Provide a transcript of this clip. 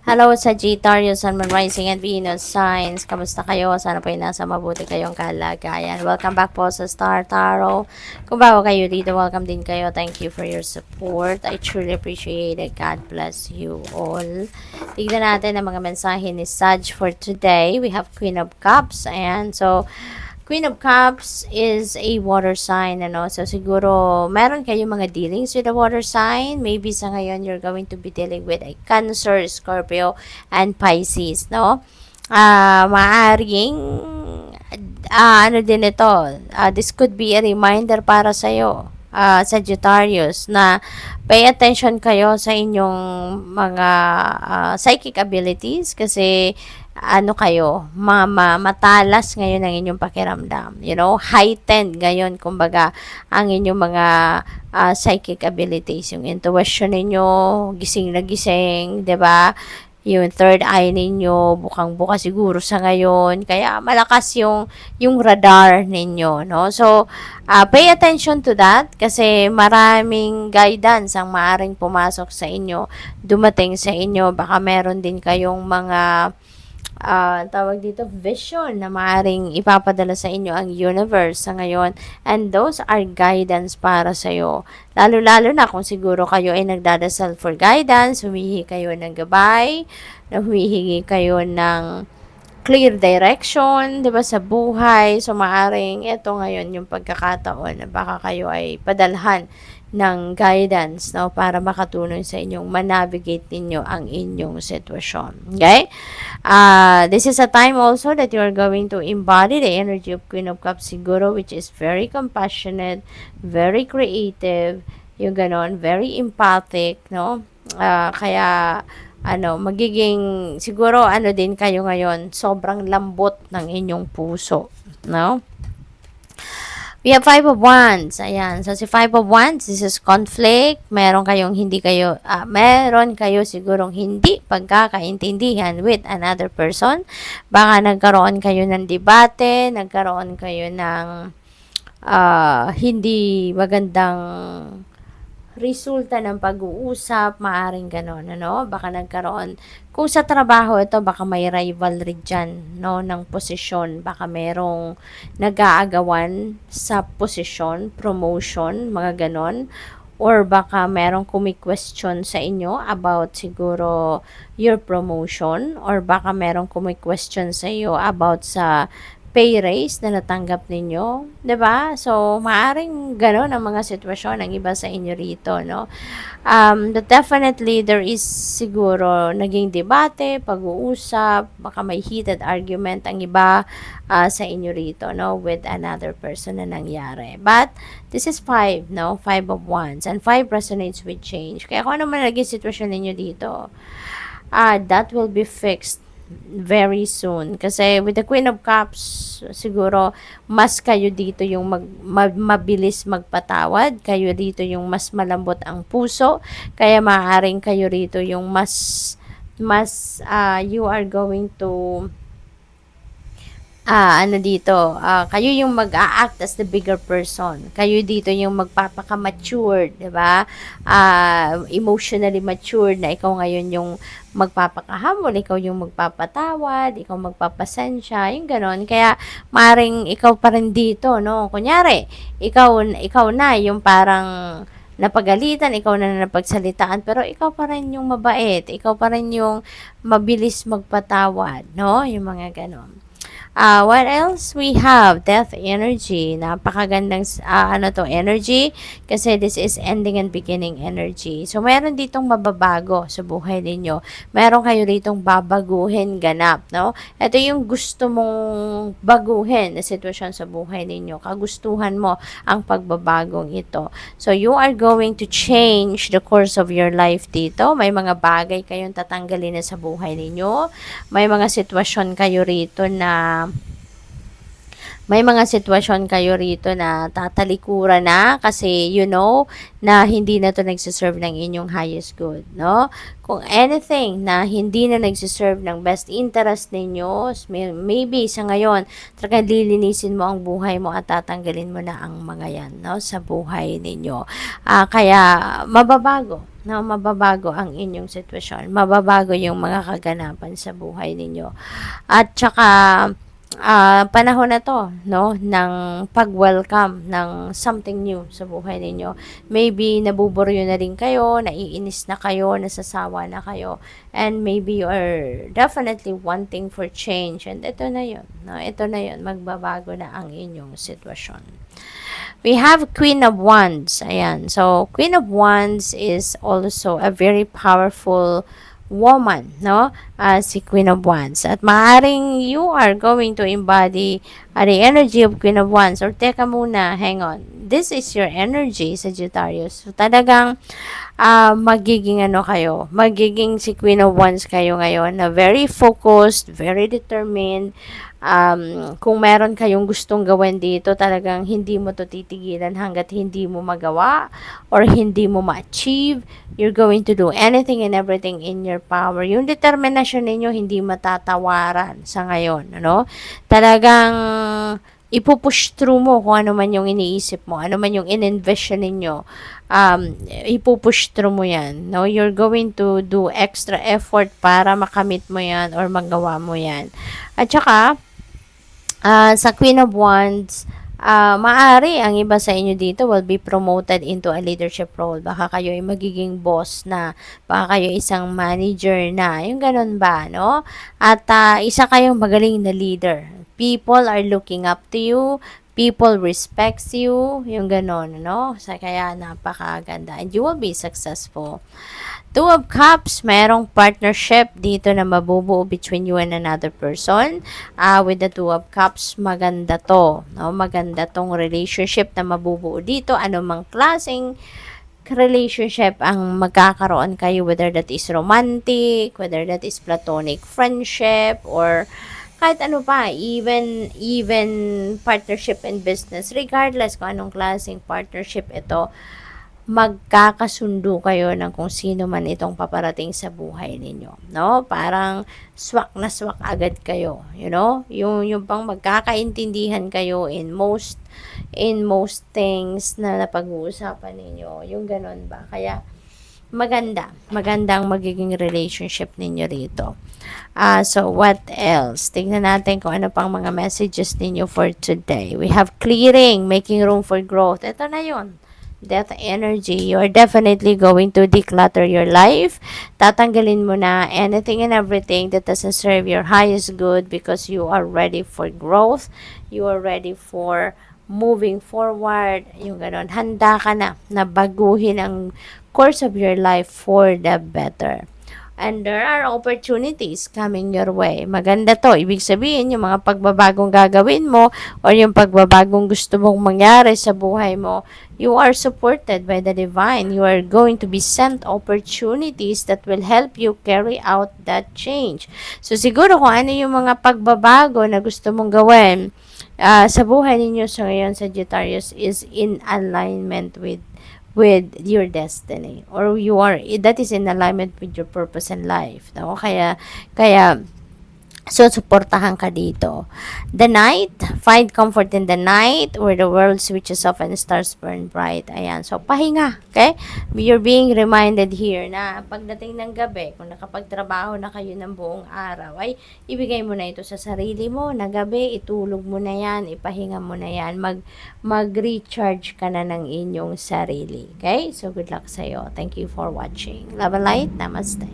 Hello, Sagittarius, Sun, Moon, Rising, and Venus signs. Kamusta kayo? Sana po ay nasa mabuti kayong kalagayan. Welcome back po sa Star Tarot. Kung bago kayo dito, welcome din kayo. Thank you for your support. I truly appreciate it. God bless you all. Tignan natin ang mga mensahe ni Sag for today. We have Queen of Cups. Ayan. So, Queen of Cups is a water sign, ano? So, siguro, meron kayong mga dealings with a water sign. Maybe sa ngayon, you're going to be dealing with a Cancer, Scorpio, and Pisces, no? Maaring, ano din ito, this could be a reminder para sa'yo, Sagittarius, na pay attention kayo sa inyong mga psychic abilities kasi ano kayo, matalas ngayon ang inyong pakiramdam. You know, heightened ngayon, kumbaga, ang inyong mga psychic abilities. Yung intuition ninyo, gising na gising, 'di ba? Yung third eye ninyo, bukang-buka siguro sa ngayon. Kaya malakas yung radar ninyo, no? So, pay attention to that kasi maraming guidance ang maaring pumasok sa inyo, dumating sa inyo. Baka meron din kayong mga tawag dito, vision na maaaring ipapadala sa inyo ang universe sa ngayon. And those are guidance para sa'yo. Lalo-lalo na kung siguro kayo ay nagdadasal for guidance, humihingi kayo ng gabay, humihingi kayo ng clear direction, 'di ba, sa buhay. So maaring ito ngayon yung pagkakataon na baka kayo ay padalhan ng guidance, no, para makatulong sa inyong manavigate ninyo ang inyong sitwasyon. Okay? This is a time also that you are going to embody the energy of Queen of Cups siguro, which is very compassionate, very creative, yung ganon, very empathic, no? Kaya magiging, siguro, din kayo ngayon, sobrang lambot ng inyong puso, no? We have Five of Wands. Ayan. So, si Five of Wands, this is conflict. Meron kayo sigurong hindi pagkakaintindihan with another person. Baka nagkaroon kayo ng debate, nagkaroon kayo ng hindi magandang resulta ng pag-uusap, maaring ganon, ano? Baka nagkaroon, kung sa trabaho ito, baka may rivalry dyan, no, ng posisyon, baka merong nag-aagawan sa posisyon, promotion, mga ganon, or baka merong kumi-question sa inyo about siguro your promotion, or baka merong kumi-question sa iyo about sa pay raise na natanggap ninyo, 'di ba? So, maaring gano'n ang mga sitwasyon ng iba sa inyo rito, no? But definitely there is siguro naging debate, pag-uusap, baka may heated argument ang iba sa inyo rito, no, with another person na nangyari. But this is 5, no? 5 of Wands, and 5 resonates with change. Kaya kung ano man naging sitwasyon ninyo dito, that will be fixed very soon. Kasi with the Queen of Cups, siguro mas kayo dito yung mabilis magpatawad. Kayo dito yung mas malambot ang puso. Kaya maaaring kayo rito yung mas you are going to kayo yung mag-a-act as the bigger person. Kayo dito yung magpapaka-matured, 'di ba? Emotionally matured na ikaw ngayon yung magpapakahamon, ikaw yung magpapatawad, ikaw magpapasensya, yung ganon. Kaya maring ikaw pa rin dito, no? Kunyari, ikaw na yung parang napagalitan, ikaw na napagsalitaan, pero ikaw pa rin yung mabait, ikaw pa rin yung mabilis magpatawad, no? Yung mga ganon. What else? We have Death Energy. Napakagandang energy kasi this is ending and beginning energy. So, meron ditong mababago sa buhay ninyo. Meron kayo ditong babaguhin ganap, no? Ito yung gusto mong baguhin na sitwasyon sa buhay ninyo. Kagustuhan mo ang pagbabagong ito. So, you are going to change the course of your life dito. May mga bagay kayong tatanggalin na sa buhay ninyo. May mga sitwasyon kayo rito na tatalikuran na kasi you know na hindi na to nagsiserve ng inyong highest good, no? Kung anything na hindi na nagsiserve ng best interest ninyo, maybe sa ngayon, talagang lilinisin mo ang buhay mo at tatanggalin mo na ang mga yan, no, sa buhay ninyo. Kaya mababago No, mababago ang inyong sitwasyon. Mababago yung mga kaganapan sa buhay ninyo. At saka panahon na to, no, ng pag-welcome ng something new sa buhay ninyo. Maybe nabuburyo na rin kayo, naiinis na kayo, nasasawa na kayo, and maybe you are definitely wanting for change. And ito na yun, no, ito na yun, magbabago na ang inyong sitwasyon. We have Queen of Wands. Ayan. So, Queen of Wands is also a very powerful woman, no? Si Queen of Wands. At maaaring you are going to embody the energy of Queen of Wands. Or teka muna, hang on. This is your energy, Sagittarius. So, talagang magiging magiging si Queen of Wands kayo ngayon na very focused, very determined. Kung meron kayong gustong gawin dito, talagang hindi mo to titigilan hanggat hindi mo magawa or hindi mo ma-achieve. You're going to do anything and everything in your power. Yung determinasyon ninyo hindi matatawaran sa ngayon, ano? Talagang ipupush through mo kung ano man yung iniisip mo, ano man yung in-envision ninyo, ipupush through mo yan, no? You're going to do extra effort para makamit mo yan or magawa mo yan. At saka, sa Queen of Wands, maari ang iba sa inyo dito will be promoted into a leadership role. Baka kayo ay magiging boss na, baka kayo isang manager na, yung ganun ba, no? At isa kayong magaling na leader. People are looking up to you, people respects you, yung ganon, no? So, kaya napakaganda. And you will be successful. Two of Cups, mayroong partnership dito na mabubuo between you and another person. With the Two of Cups, maganda to. No? Maganda tong relationship na mabubuo dito. Anumang klaseng relationship ang magkakaroon kayo, whether that is romantic, whether that is platonic friendship, or kahit ano pa, even partnership in business, regardless kung anong klaseng partnership ito, magkakasundo kayo ng kung sino man itong paparating sa buhay ninyo, no? Parang swak na swak agad kayo, you know? Yung pang magkakaintindihan kayo in most things na napag-uusapan ninyo, yung ganun ba? Kaya magandang magiging relationship ninyo rito. So what else? Tingnan natin kung ano pang mga messages ninyo for today. We have clearing, making room for growth. Ito na yun. Death energy. You are definitely going to declutter your life. Tatanggalin mo na anything and everything that doesn't serve your highest good because you are ready for growth. You are ready for moving forward. Yung ganon. Handa ka na baguhin ang course of your life for the better. And there are opportunities coming your way. Maganda to. Ibig sabihin, yung mga pagbabagong gagawin mo or yung pagbabagong gusto mong mangyari sa buhay mo, you are supported by the divine. You are going to be sent opportunities that will help you carry out that change. So, siguro kung ano yung mga pagbabago na gusto mong gawin sa buhay ninyo sa ngayon, Sagittarius, is in alignment with your destiny, or that is in alignment with your purpose in life, no? Kaya so suportahan ka dito. The night, find comfort in the night where the world switches off and stars burn bright. Ayan, so pahinga, okay? You're being reminded here na pagdating ng gabi, kung nakapagtrabaho na kayo ng buong araw, ay ibigay mo na ito sa sarili mo na gabi, itulog mo na yan, ipahinga mo na yan, mag-recharge ka na ng inyong sarili, okay? So good luck sa'yo. Thank you for watching. Love and light. Namaste.